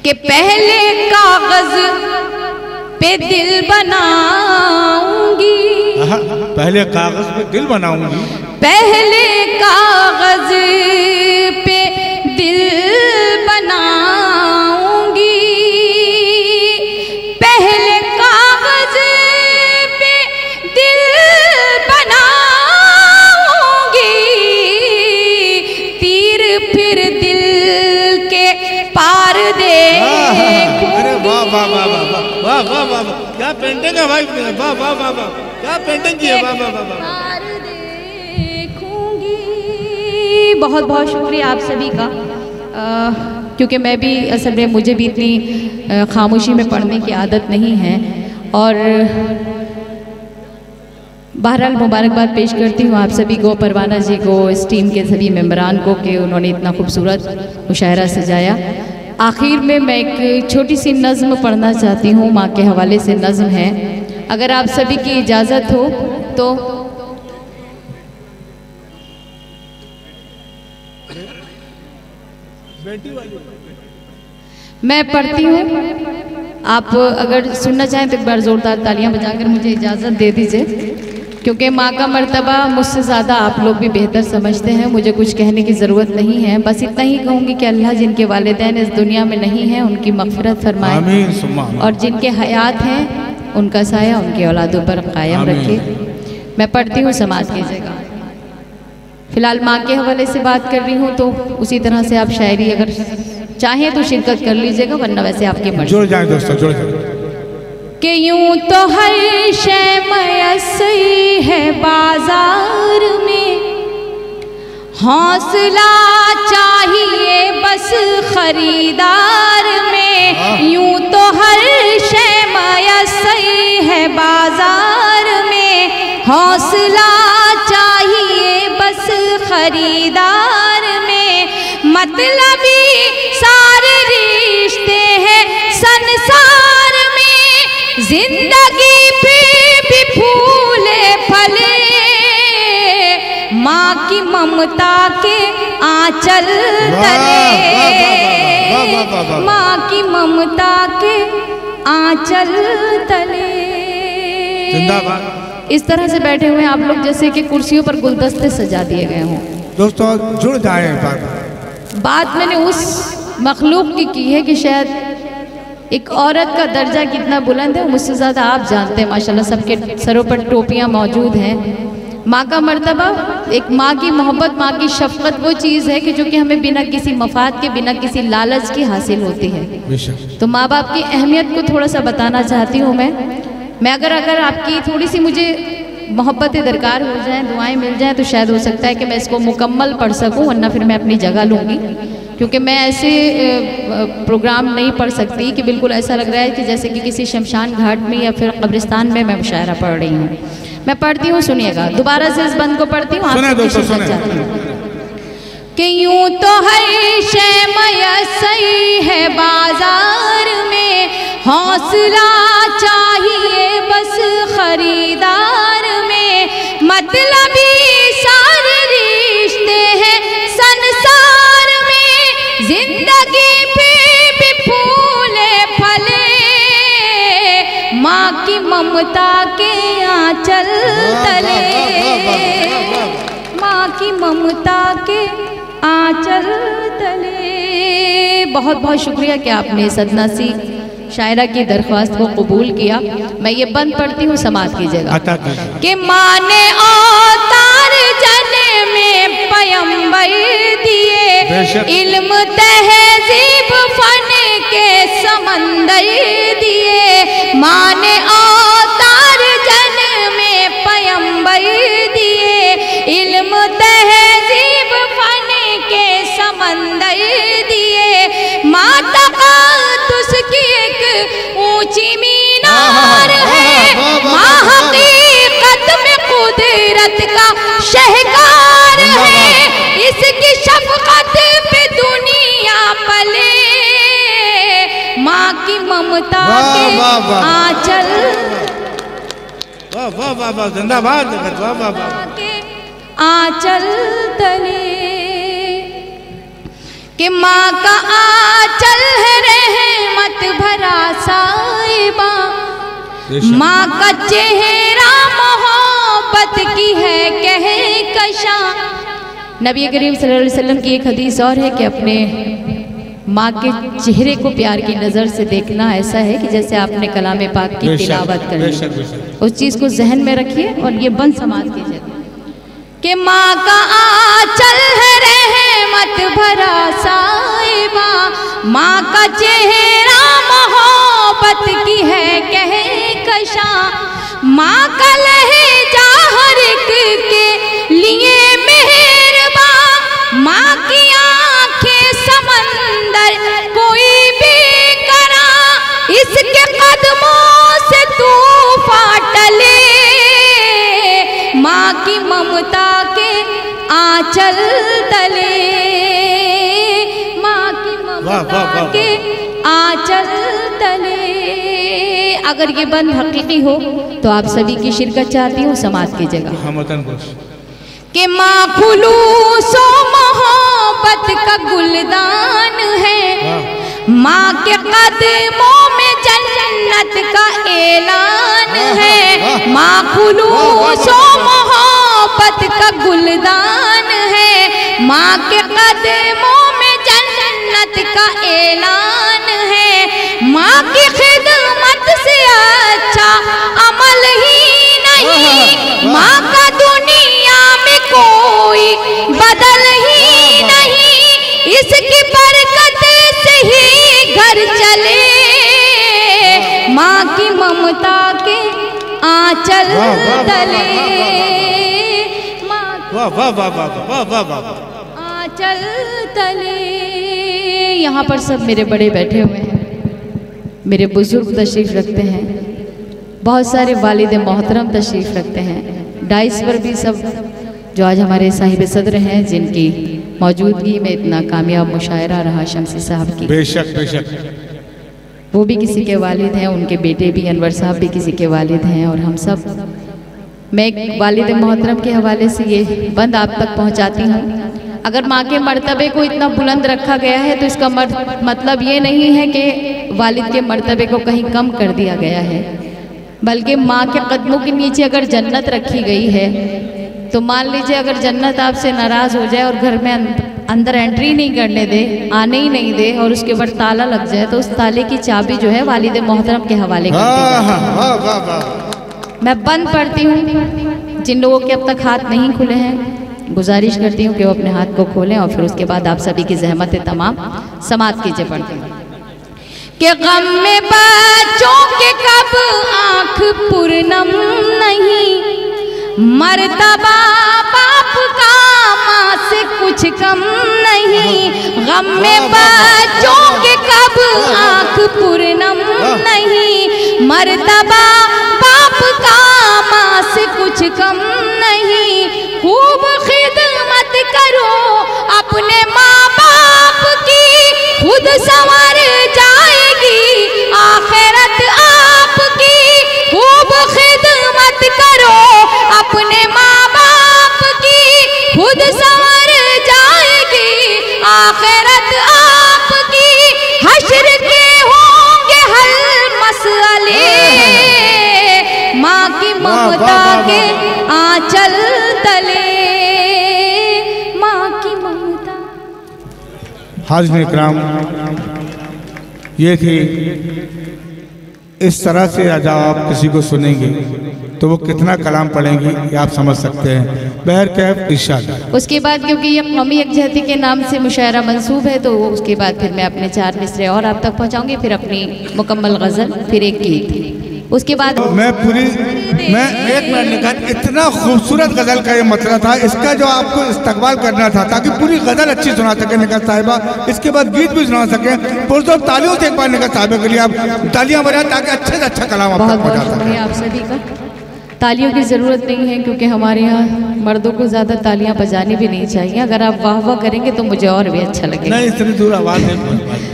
कि पहले कागज पे दिल बनाऊंगी, पहले कागज पे दिल बनाऊंगी, पहले कागज पे दिल बनाऊंगी, पहले कागज पे दिल बनाऊंगी, तीर फिर दिल के पार दे। अरे वाह वाह वाह वाह वाह वाह वाह, क्या पेंटिंग है भाई, वाह वाह वाह वाह, क्या पेंटिंग की है, वाह वाह वाह वाह। देखूंगी। बहुत बहुत शुक्रिया आप सभी का, क्योंकि मैं भी असल में मुझे भी इतनी खामोशी में पढ़ने की आदत नहीं है, और बहरहाल मुबारकबाद पेश करती हूँ आप सभी को, परवाना जी को, इस टीम के सभी मेंबरान को कि उन्होंने इतना खूबसूरत मुशायरा सजाया। आखिर में मैं एक छोटी सी नज़्म पढ़ना चाहती हूँ, माँ के हवाले से नज़्म है, अगर आप सभी की इजाज़त हो तो। मैं पढ़ती हूँ, आप अगर सुनना चाहें तो एक बार ज़ोरदार तालियां बजाकर मुझे इजाज़त दे दीजिए, क्योंकि माँ का मर्तबा मुझसे ज़्यादा आप लोग भी बेहतर समझते हैं, मुझे कुछ कहने की ज़रूरत नहीं है। बस इतना ही कहूँगी कि अल्लाह जिनके वालिदैन इस दुनिया में नहीं हैं उनकी मग़फ़िरत फरमाए, और जिनके हयात हैं उनका साया उनकी औलादों पर कायम रखे। मैं पढ़ती हूँ, समाज कीजिएगा। फ़िलहाल माँ के हवाले से बात कर रही हूँ, तो उसी तरह से आप शायरी अगर चाहें तो शिरकत कर लीजिएगा, वरना वैसे आपके मर्ज़ी। जुड़ जाए दोस्तों, जुड़ जाए। कि यूं तो हर शय मयस्सर है बाजार में, हौसला चाहिए बस खरीदार में। यूं तो हर शय मयस्सर है बाजार में, हौसला चाहिए बस खरीदार में। मतलबी सारे रिश्ते हैं संसार में, जिंदगी पे भी फूले फले, माँ की ममता के आंचल तले, माँ की ममता के आंचल तले। जिंदाबाद। इस तरह से बैठे हुए आप लोग जैसे कि कुर्सियों पर गुलदस्ते सजा दिए गए हों। दोस्तों जुड़ जाए। बात मैंने उस मखलूक की है कि शायद एक औरत का दर्जा कितना बुलंद है मुझसे ज़्यादा आप जानते हैं। माशाल्लाह सबके सरों पर टोपियाँ मौजूद हैं। माँ का मर्तबा, एक माँ की मोहब्बत, माँ की शफ़क़त वो चीज़ है कि जो कि हमें बिना किसी मफाद के, बिना किसी लालच के हासिल होती है। तो माँ बाप की अहमियत को थोड़ा सा बताना चाहती हूँ मैं अगर आपकी थोड़ी सी मुझे मोहब्बतें दरकार हो जाएं, दुआएं मिल जाएं, तो शायद हो सकता है कि मैं इसको मुकम्मल पढ़ सकूं, वरना फिर मैं अपनी जगह लूँगी, क्योंकि मैं ऐसे प्रोग्राम नहीं पढ़ सकती कि बिल्कुल ऐसा लग रहा है कि जैसे कि किसी शमशान घाट में या फिर कब्रिस्तान में मैं मुशायरा पढ़ रही हूँ। मैं पढ़ती हूँ, सुनिएगा। दोबारा से इस बंद को पढ़ती हूँ, कि यूं तो हर शय मयस्सर है बाजार में, हौसला चाहिए बस खरीदार में। मतलबी सारे रिश्ते हैं संसार में, जिंदगी पे भी फूले फले, माँ की ममता के आंचल तले, माँ की ममता के आंचल तले। बहुत बहुत शुक्रिया कि आपने सदना सी शायरा की दरख्वास्त को कबूल किया। मैं ये बंद पढ़ती हूँ, समाज कीजिएगा। कि माँ ने अवतार जने में पैगंबर दिए, इल्म तहजीब फन के समंदर दिए। माँ ने अवतार जने में पैगंबर दिए, इल्म तहजीब फन के समंदर दिए। माँ तक़द्दुस की एक ऊंची मीनार है, माँ हकीकत में कुदरत का शहकार है। इसकी शफ़क़त पे दुनिया पले, माँ की ममता के आंचल, जिंदाबाद, आंचल तले। कि माँ का आंचल है माँ का चेहरा मोहब्बत की है कह कशा। नबी करीम सल्लल्लाहु अलैहि वसल्लम की एक हदीस और है कि अपने माँ के चेहरे को प्यार की नज़र से देखना ऐसा है कि जैसे आपने कलाम पाक की तिलावत कर ली। उस चीज़ को जहन में रखिए और ये बंद समाज कीजिए कि माँ का आंचल है रहमत भरा साहिबा, माँ का चेहरा मोहब्बत की है कह कशा, माँ का लहजा हर एक के लिए मेहरबा, माँ की आंखें समंदर कोई भी करा, इसके कदमों से तूफान टले, माँ की ममता के आंचल तले, माँ की ममता के आंचल तले। अगर ये बंद हकीकी हो तो आप सभी की शिरकत चाहती हूँ, समाज की जगह कि माँ खुलूसो मोहब्बत का गुलदान है, माँ के कदमों में जन्नत का ऐलान है, माँ खुलूसो मोहब्बत का गुलदान है, माँ के कदमों में जन्नत का ऐलान है, माँ की खिदमत से अच्छा अमल ही नहीं, माँ का दुनिया में कोई बदल ही नहीं, इसकी बरकत से ही घर चले, माँ की ममता के आंचल तले, आंचल तले। यहाँ पर सब मेरे बड़े बैठे हुए हैं, मेरे बुजुर्ग तशरीफ़ रखते हैं, बहुत सारे वालिद मोहतरम तशरीफ़ रखते हैं, डाइस पर भी सब जो आज हमारे साहिब सदर हैं, जिनकी मौजूदगी में इतना कामयाब मुशायरा रहा शमसी साहब की। बेशक बेशक, वो भी किसी के वालिद हैं, उनके बेटे भी अनवर साहब भी किसी के वालिद हैं, और हम सब। मैं एक वालिद मोहतरम के हवाले से ये बंद आप तक पहुंचाती हूँ। अगर माँ के मर्तबे को इतना बुलंद रखा गया है तो इसका मतलब ये नहीं है कि वालिद के मर्तबे को कहीं कम कर दिया गया है, बल्कि माँ के कदमों के नीचे अगर जन्नत रखी गई है तो मान लीजिए अगर जन्नत आपसे नाराज़ हो जाए और घर में अंदर एंट्री नहीं करने दे, आने ही नहीं दे, और उसके बाद ताला लग जाए, तो उस ताले की चाबी जो है वालिद मोहतरम के हवाले कर दी। मैं बंद पढ़ती हूँ, जिन लोगों के अब तक हाथ नहीं खुले हैं गुजारिश करती हूँ कि वो अपने हाथ को खोलें, और फिर उसके बाद आप सभी की ज़हमतें तमाम समाप्त कीजिए। पढ़ते हैं कि गम में बच्चों के कब आँख पूर्णम नहीं, मर्तबा बाप का माँ से कुछ कम नहीं, गम में बच्चों के कब आँख पूर्णम नहीं, मर्तबा बाप का माँ से कुछ कम नहीं, खूब खिदमत करो अपने माँ बाप की, खुद संवर जाएगी आखिरत आपकी, खूब खिदमत करो अपने माँ बाप की, खुद संवर जाएगी आखिरत आपकी, हश्र के होंगे हल मसले, माँ की ममता के आंचल तले, माँ की ममता। हाज़िरीन इकराम, ये थी, इस तरह से जब आप किसी को सुनेंगे तो वो कितना कलाम पढ़ेंगी ये आप समझ सकते हैं। बहर कैफ इरशाद। उसके बाद क्योंकि ये कौमी यकजहती के नाम से मुशायरा मंसूब है, तो उसके बाद फिर मैं अपने 4 मिसरे और आप तक पहुंचाऊंगी, फिर अपनी मुकम्मल गज़ल, फिर एक गीत। उसके बाद मैं एक मिनट निकाल, इतना खूबसूरत गज़ल का ये मतलब था, इसका जो आपको इस्तकबाल करना था ताकि पूरी गज़ल अच्छी सुना सके निकाल साहिबा, इसके बाद गीत भी सुना सके। पुरजोर तालियों से एक बार निकाल साहिबा के लिए आप तालियां बजाएं ताकि अच्छे से अच्छा कलाम आप तक पहुंचा सके। शुक्रिया आप सभी का। तालियों की ज़रूरत नहीं है क्योंकि हमारे यहाँ मर्दों को ज़्यादा तालियां बजानी भी नहीं चाहिए। अगर आप वाह वाह करेंगे तो मुझे और भी अच्छा लगेगा। नहीं, इतनी दूर आवाज़ नहीं।